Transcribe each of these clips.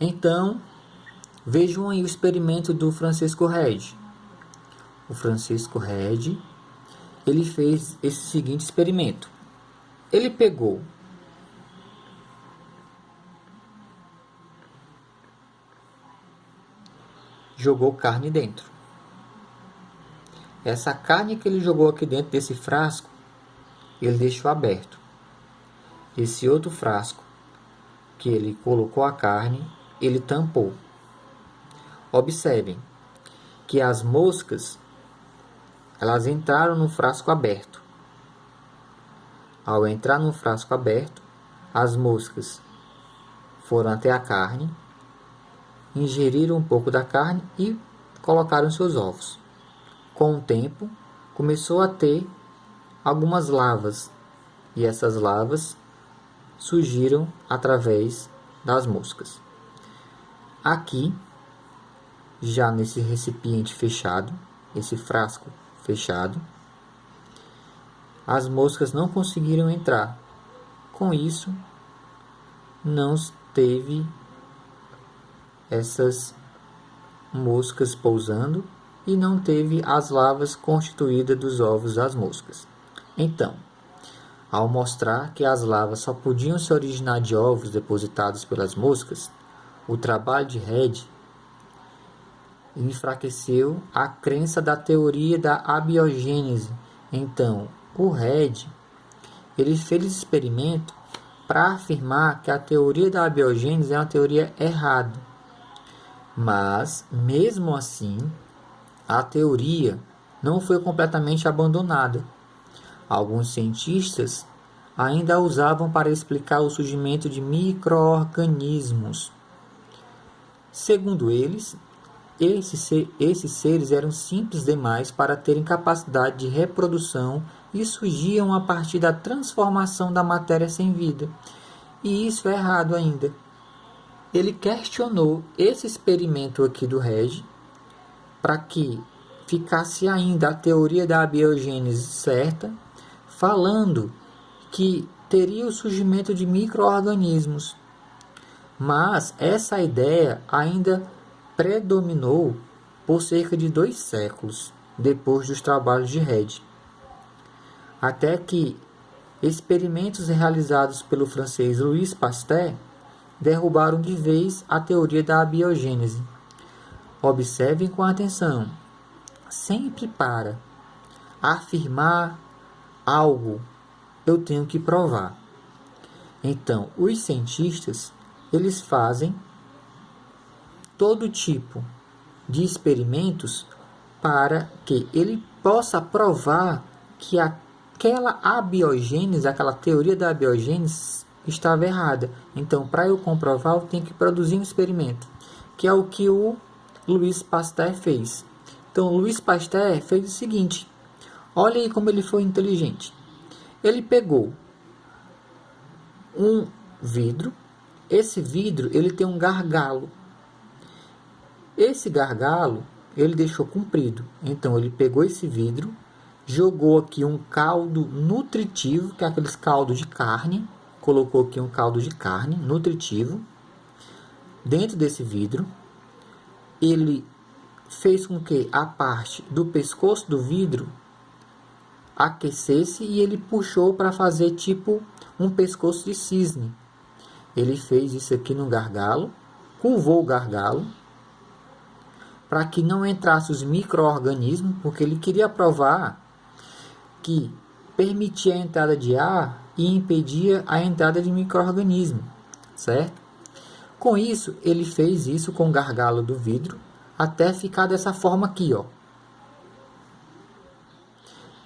Então, vejam aí o experimento do Francisco Redi. O Francisco Redi, ele fez esse seguinte experimento. Ele pegou jogou carne dentro. Essa carne que ele jogou aqui dentro desse frasco, ele deixou aberto. Esse outro frasco que ele colocou a carne, ele tampou. Observem que as moscas, elas entraram no frasco aberto. Ao entrar no frasco aberto, as moscas foram até a carne, ingeriram um pouco da carne e colocaram seus ovos. Com o tempo, começou a ter algumas larvas, e essas larvas surgiram através das moscas. Aqui, já nesse recipiente fechado, esse frasco fechado, as moscas não conseguiram entrar. Com isso, não teve essas moscas pousando e não teve as larvas constituídas dos ovos das moscas. Então, ao mostrar que as larvas só podiam se originar de ovos depositados pelas moscas, o trabalho de Redi enfraqueceu a crença da teoria da abiogênese. Então, o Redi, ele fez esse experimento para afirmar que a teoria da abiogênese é uma teoria errada. Mas, mesmo assim, a teoria não foi completamente abandonada. Alguns cientistas ainda a usavam para explicar o surgimento de micro-organismos. Segundo eles, esses seres eram simples demais para terem capacidade de reprodução e surgiam a partir da transformação da matéria sem vida. E isso é errado ainda. Ele questionou esse experimento aqui do Redi para que ficasse ainda a teoria da abiogênese certa, falando que teria o surgimento de micro-organismos. Mas essa ideia ainda predominou por cerca de 2 séculos depois dos trabalhos de Redi, até que experimentos realizados pelo francês Louis Pasteur derrubaram de vez a teoria da abiogênese. Observem com atenção. Sempre para afirmar algo, eu tenho que provar. Então, os cientistas, eles fazem todo tipo de experimentos para que ele possa provar que aquela abiogênese, aquela teoria da abiogênese estava errada. Então, para eu comprovar, eu tenho que produzir um experimento, que é o que o Louis Pasteur fez. Então, Louis Pasteur fez o seguinte. Olha aí como ele foi inteligente. Ele pegou um vidro. Esse vidro, ele tem um gargalo. Esse gargalo, ele deixou comprido. Então, ele pegou esse vidro, jogou aqui um caldo nutritivo, que é aqueles caldos de carne. Colocou aqui um caldo de carne nutritivo dentro desse vidro. Ele fez com que a parte do pescoço do vidro aquecesse e ele puxou para fazer tipo um pescoço de cisne. Ele fez isso aqui no gargalo, curvou o gargalo para que não entrasse os micro-organismos, porque ele queria provar que permitia a entrada de ar e impedia a entrada de micro-organismos, certo? Com isso, ele fez isso com o gargalo do vidro, até ficar dessa forma aqui, ó.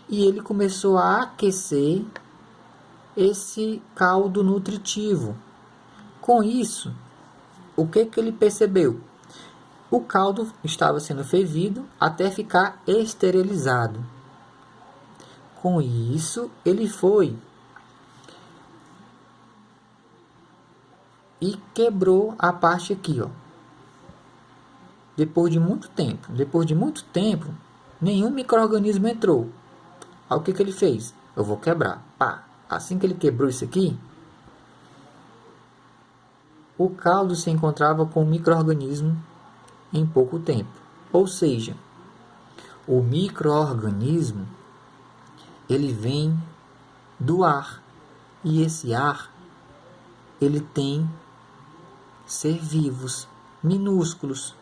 E ele começou a aquecer esse caldo nutritivo. Com isso, o que ele percebeu? O caldo estava sendo fervido até ficar esterilizado. Com isso, ele foi e quebrou a parte aqui, ó. Depois de muito tempo, nenhum micro-organismo entrou. Aí o que ele fez? Eu vou quebrar. Pá. Assim que ele quebrou isso aqui, o caldo se encontrava com o micro-organismo em pouco tempo. Ou seja, o micro-organismo ele vem do ar, e esse ar ele tem ser vivos, minúsculos,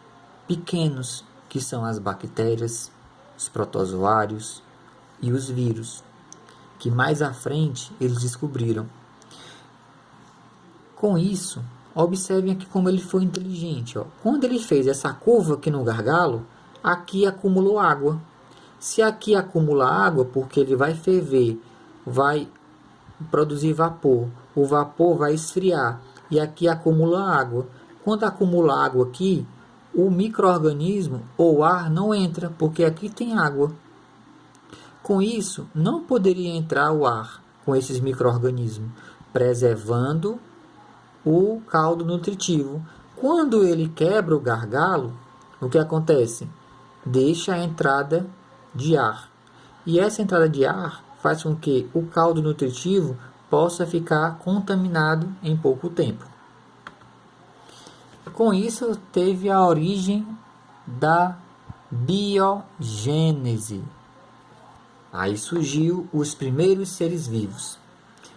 pequenos, que são as bactérias, os protozoários e os vírus, que mais à frente eles descobriram. Com isso, observem aqui como ele foi inteligente. Ó. Quando ele fez essa curva aqui no gargalo, aqui acumulou água. Se aqui acumula água, porque ele vai ferver, vai produzir vapor, o vapor vai esfriar e aqui acumula água. Quando acumula água aqui, o micro-organismo ou ar não entra, porque aqui tem água. Com isso, não poderia entrar o ar com esses micro-organismos, preservando o caldo nutritivo. Quando ele quebra o gargalo, o que acontece? Deixa a entrada de ar. E essa entrada de ar faz com que o caldo nutritivo possa ficar contaminado em pouco tempo. Com isso, teve a origem da biogênese. Aí surgiu os primeiros seres vivos.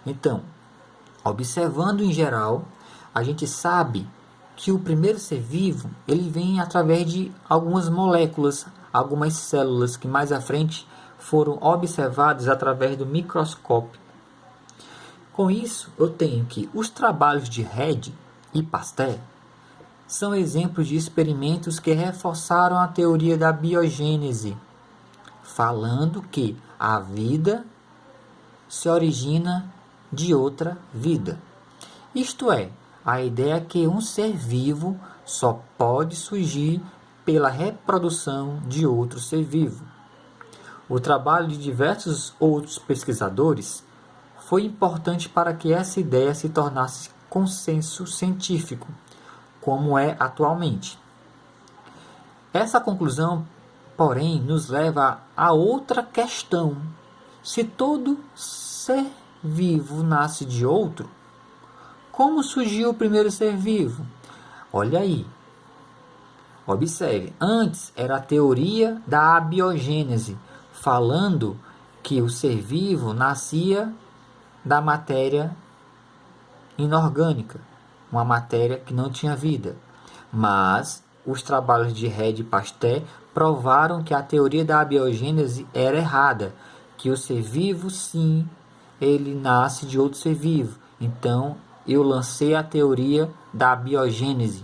Então, observando em geral, a gente sabe que o primeiro ser vivo ele vem através de algumas moléculas, algumas células que mais à frente foram observadas através do microscópio. Com isso, eu tenho que os trabalhos de Redi e Pasteur são exemplos de experimentos que reforçaram a teoria da biogênese, falando que a vida se origina de outra vida. Isto é, a ideia é que um ser vivo só pode surgir pela reprodução de outro ser vivo. O trabalho de diversos outros pesquisadores foi importante para que essa ideia se tornasse consenso científico, como é atualmente. Essa conclusão, porém, nos leva a outra questão. Se todo ser vivo nasce de outro, como surgiu o primeiro ser vivo? Olha aí. Observe, antes era a teoria da abiogênese, falando que o ser vivo nascia da matéria inorgânica, uma matéria que não tinha vida. Mas os trabalhos de Redi e Pasteur provaram que a teoria da abiogênese era errada, que o ser vivo, sim, ele nasce de outro ser vivo. Então, eu lancei a teoria da biogênese.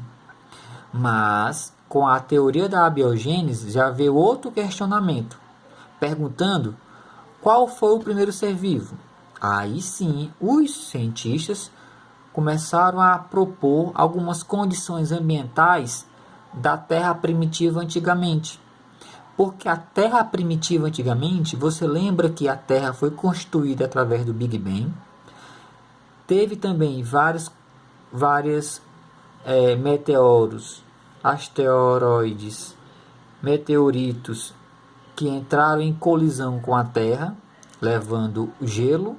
Mas, com a teoria da biogênese, já veio outro questionamento, perguntando qual foi o primeiro ser vivo. Aí sim, os cientistas começaram a propor algumas condições ambientais da Terra primitiva antigamente. Porque a Terra primitiva antigamente, você lembra que a Terra foi constituída através do Big Bang. Teve também vários meteoros, asteroides, meteoritos que entraram em colisão com a Terra, levando gelo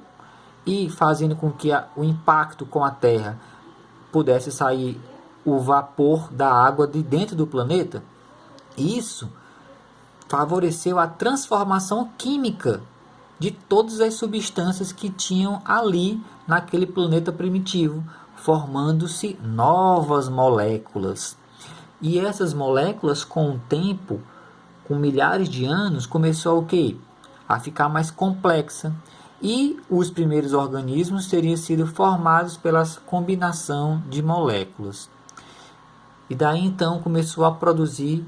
e fazendo com que o impacto com a Terra pudesse sair o vapor da água de dentro do planeta. Isso favoreceu a transformação química de todas as substâncias que tinham ali naquele planeta primitivo, formando-se novas moléculas. E essas moléculas, com o tempo, com milhares de anos, começou o quê? A ficar mais complexa. E os primeiros organismos teriam sido formados pela combinação de moléculas. E daí então começou a produzir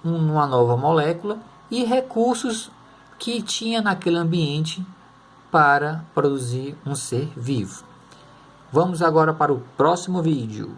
uma nova molécula e recursos que tinha naquele ambiente para produzir um ser vivo. Vamos agora para o próximo vídeo.